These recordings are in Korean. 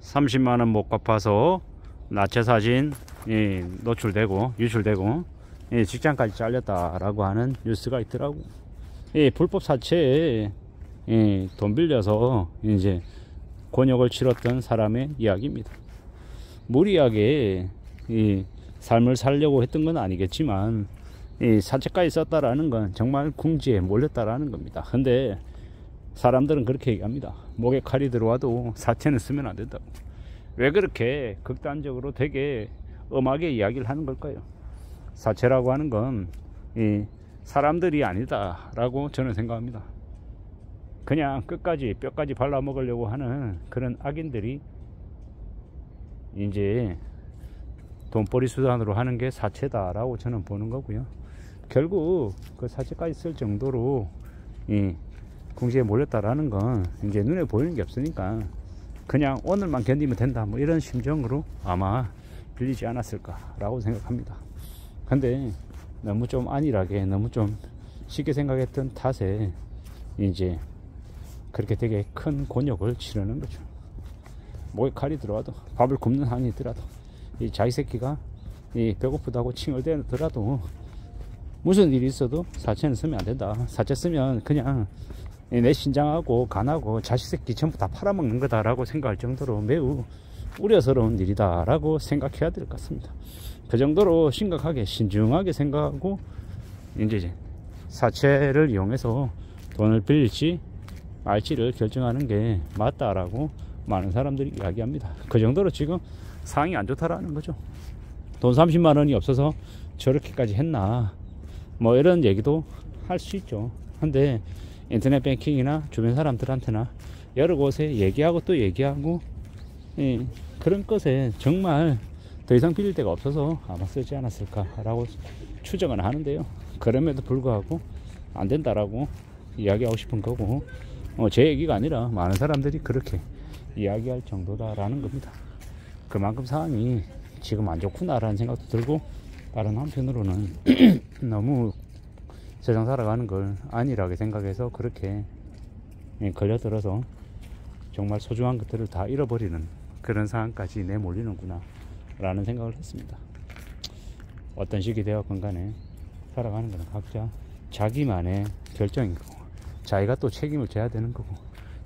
30만원 못 갚아서 나체 사진 노출되고 유출되고 직장까지 잘렸다라고 하는 뉴스가 있더라고. 불법 사채에 돈 빌려서 이제 곤욕을 치렀던 사람의 이야기입니다. 무리하게 삶을 살려고 했던 건 아니겠지만 사채까지 썼다라는 건 정말 궁지에 몰렸다라는 겁니다. 근데 사람들은 그렇게 얘기합니다. 목에 칼이 들어와도 사채는 쓰면 안 된다고. 왜 그렇게 극단적으로 되게 엄하게 이야기를 하는 걸까요? 사채라고 하는 건 사람들이 아니다 라고 저는 생각합니다. 그냥 끝까지 뼈까지 발라먹으려고 하는 그런 악인들이 이제 돈벌이 수단으로 하는 게 사채다 라고 저는 보는 거고요. 결국 그 사채까지 쓸 정도로 궁지에 몰렸다라는 건 이제 눈에 보이는 게 없으니까 그냥 오늘만 견디면 된다 뭐 이런 심정으로 아마 빌리지 않았을까 라고 생각합니다. 근데 너무 좀 안일하게 너무 좀 쉽게 생각했던 탓에 이제 그렇게 되게 큰 곤욕을 치르는 거죠. 목에 칼이 들어와도 밥을 굶는 한이 있더라도 이 자기 새끼가 배고프다고 칭얼대더라도 무슨 일이 있어도 사채는 쓰면 안 된다. 사채 쓰면 그냥 내 신장하고 간하고 자식 새끼 전부 다 팔아먹는 거다 라고 생각할 정도로 매우 우려스러운 일이다 라고 생각해야 될 것 같습니다. 그 정도로 심각하게 신중하게 생각하고 이제 사채를 이용해서 돈을 빌릴지 말지를 결정하는 게 맞다라고 많은 사람들이 이야기합니다. 그 정도로 지금 상황이 안 좋다라는 거죠. 돈 30만 원이 없어서 저렇게까지 했나 뭐 이런 얘기도 할 수 있죠. 근데 인터넷 뱅킹이나 주변 사람들한테나 여러 곳에 얘기하고 또 얘기하고 그런 것에 정말 더 이상 빌릴 데가 없어서 아마 쓰지 않았을까 라고 추정은 하는데요. 그럼에도 불구하고 안 된다라고 이야기하고 싶은 거고 제 얘기가 아니라 많은 사람들이 그렇게 이야기할 정도다 라는 겁니다. 그만큼 상황이 지금 안 좋구나 라는 생각도 들고, 다른 한편으로는 너무 세상 살아가는 걸 안일하게 생각해서 그렇게 걸려들어서 정말 소중한 것들을 다 잃어버리는 그런 상황까지 내몰리는구나 라는 생각을 했습니다. 어떤 식이 되었건 간에 살아가는 것은 각자 자기만의 결정인 거고, 자기가 또 책임을 져야 되는 거고,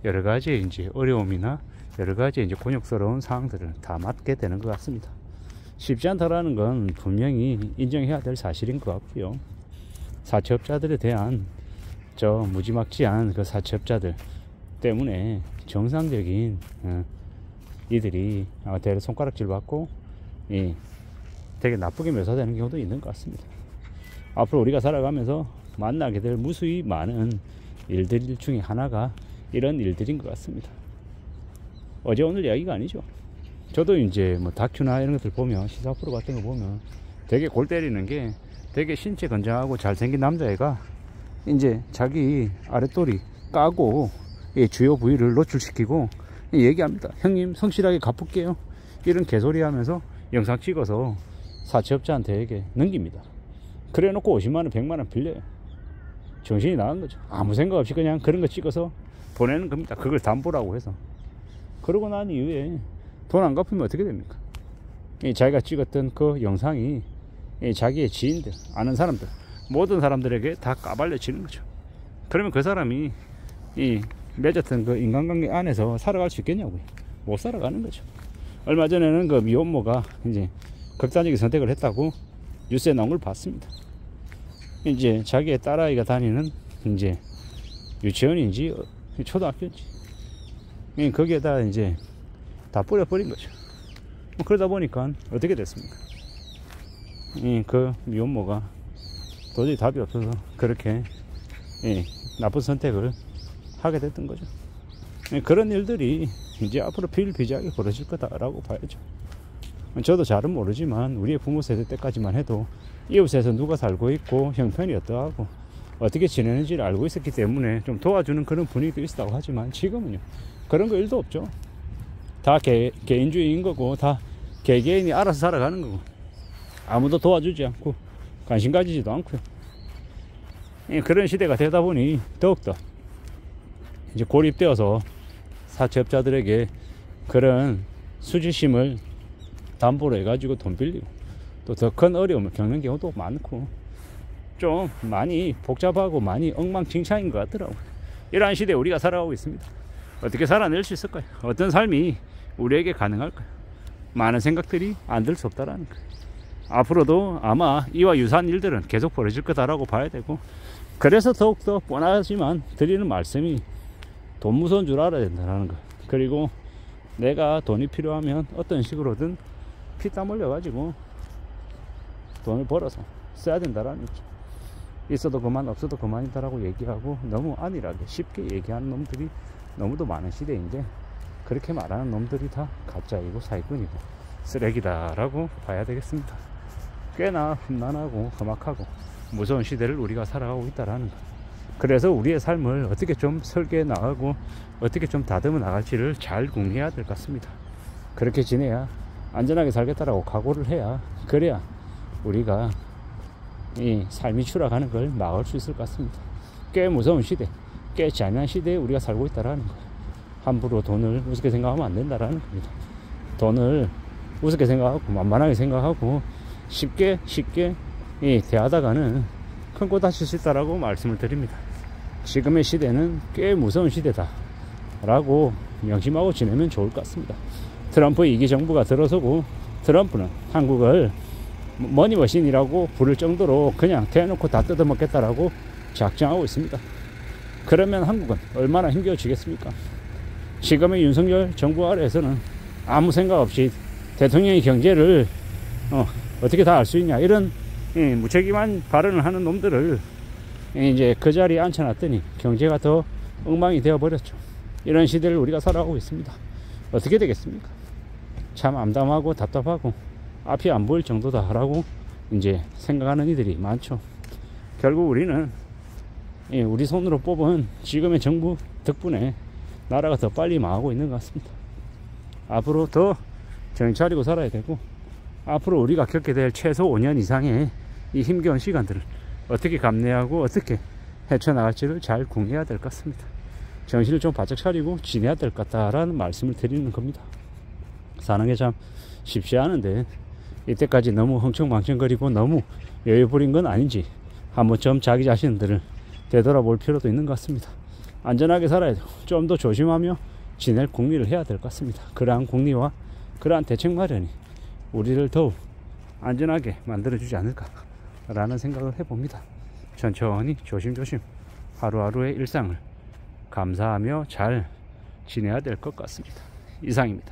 여러 가지 이제 어려움이나 여러 가지 이제 곤욕스러운 상황들을 다 맡게 되는 것 같습니다. 쉽지 않다라는 건 분명히 인정해야 될 사실인 것 같고요. 사채업자들에 대한 무지막지한 그 사채업자들 때문에 정상적인 이들이 대려 손가락질 받고 되게 나쁘게 묘사되는 경우도 있는 것 같습니다. 앞으로 우리가 살아가면서 만나게 될 무수히 많은 일들 중에 하나가 이런 일들인 것 같습니다. 어제 오늘 이야기가 아니죠. 저도 이제 뭐 다큐나 이런 것들 보면, 시사 프로 같은 거 보면 되게 골 때리는 게, 되게 신체 건장하고 잘생긴 남자애가 이제 자기 아랫도리 까고 주요 부위를 노출시키고 얘기합니다. 형님 성실하게 갚을게요, 이런 개소리 하면서 영상 찍어서 사채업자한테 넘깁니다. 그래 놓고 50만원 100만원 빌려요. 정신이 나간 거죠. 아무 생각 없이 그냥 그런 거 찍어서 보내는 겁니다. 그걸 담보라고 해서. 그러고 난 이후에 돈 안 갚으면 어떻게 됩니까? 자기가 찍었던 그 영상이 자기의 지인들, 아는 사람들, 모든 사람들에게 다 까발려지는 거죠. 그러면 그 사람이 맺었던 그 인간관계 안에서 살아갈 수 있겠냐고요. 못 살아가는 거죠. 얼마 전에는 그 미혼모가 이제 극단적인 선택을 했다고 뉴스에 나온 걸 봤습니다. 이제 자기의 딸아이가 다니는 이제 유치원인지 초등학교인지 거기에다 이제 다 뿌려버린 거죠. 그러다 보니까 어떻게 됐습니까? 그 미혼모가 도저히 답이 없어서 그렇게 나쁜 선택을 하게 됐던 거죠. 그런 일들이 이제 앞으로 비일비재하게 벌어질 거다라고 봐야죠. 저도 잘은 모르지만 우리의 부모 세대 때까지만 해도 이웃에서 누가 살고 있고 형편이 어떠하고 어떻게 지내는지를 알고 있었기 때문에 좀 도와주는 그런 분위기도 있었다고 하지만, 지금은요 그런 거 일도 없죠. 다 개인주의인 거고, 다 개개인이 알아서 살아가는 거고, 아무도 도와주지 않고 관심 가지지도 않고요. 그런 시대가 되다 보니 더욱더 이제 고립되어서 사채업자들에게 그런 수지심을 담보로 해가지고 돈 빌리고 또 더 큰 어려움을 겪는 경우도 많고 좀 많이 복잡하고 많이 엉망진창인 것 같더라고요. 이러한 시대에 우리가 살아가고 있습니다. 어떻게 살아낼 수 있을까요? 어떤 삶이 우리에게 가능할까요? 많은 생각들이 안 들 수 없다라는 거예요. 앞으로도 아마 이와 유사한 일들은 계속 벌어질 거다라고 봐야 되고, 그래서 더욱더 뻔하지만 드리는 말씀이 돈 무서운 줄 알아야 된다는 거. 그리고 내가 돈이 필요하면 어떤 식으로든 피땀 흘려가지고 돈을 벌어서 써야 된다라는 거죠. 있어도 그만 없어도 그만이다라고 얘기하고 너무 안일하게 쉽게 얘기하는 놈들이 너무도 많은 시대인데, 그렇게 말하는 놈들이 다 가짜이고 사기꾼이고 쓰레기다라고 봐야 되겠습니다. 꽤나 험난하고 험악하고 무서운 시대를 우리가 살아가고 있다라는 거. 그래서 우리의 삶을 어떻게 좀 설계해 나가고 어떻게 좀 다듬어 나갈지를 잘 궁리해야 될 것 같습니다. 그렇게 지내야 안전하게 살겠다라고 각오를 해야, 그래야 우리가 이 삶이 추락하는 걸 막을 수 있을 것 같습니다. 꽤 무서운 시대, 꽤 잔인한 시대에 우리가 살고 있다라는 거. 함부로 돈을 우습게 생각하면 안 된다라는 겁니다. 돈을 우습게 생각하고 만만하게 생각하고 쉽게 대하다가는 큰 코 다칠 수 있다라고 말씀을 드립니다. 지금의 시대는 꽤 무서운 시대다 라고 명심하고 지내면 좋을 것 같습니다. 트럼프 2기 정부가 들어서고, 트럼프는 한국을 머니머신이라고 부를 정도로 그냥 대놓고 다 뜯어먹겠다라고 작정하고 있습니다. 그러면 한국은 얼마나 힘겨워지겠습니까? 지금의 윤석열 정부 아래에서는 아무 생각 없이 대통령의 경제를 어떻게 다 알 수 있냐, 이런 무책임한 발언을 하는 놈들을 이제 그 자리에 앉혀놨더니 경제가 더 엉망이 되어버렸죠. 이런 시대를 우리가 살아가고 있습니다. 어떻게 되겠습니까? 참 암담하고 답답하고 앞이 안 보일 정도다 라고 이제 생각하는 이들이 많죠. 결국 우리는 우리 손으로 뽑은 지금의 정부 덕분에 나라가 더 빨리 망하고 있는 것 같습니다. 앞으로 더 정신 차리고 살아야 되고, 앞으로 우리가 겪게 될 최소 5년 이상의 이 힘겨운 시간들을 어떻게 감내하고 어떻게 헤쳐나갈지를 잘 궁리해야 될 것 같습니다. 정신을 좀 바짝 차리고 지내야 될 것 같다라는 말씀을 드리는 겁니다. 사는 게 참 쉽지 않은데 이때까지 너무 흥청망청거리고 너무 여유 부린 건 아닌지 한번 좀 자기 자신들을 되돌아볼 필요도 있는 것 같습니다. 안전하게 살아야 되고 좀 더 조심하며 지낼 궁리를 해야 될 것 같습니다. 그러한 궁리와 그러한 대책 마련이 우리를 더욱 안전하게 만들어주지 않을까 라는 생각을 해봅니다. 천천히 조심조심 하루하루의 일상을 감사하며 잘 지내야 될 것 같습니다. 이상입니다.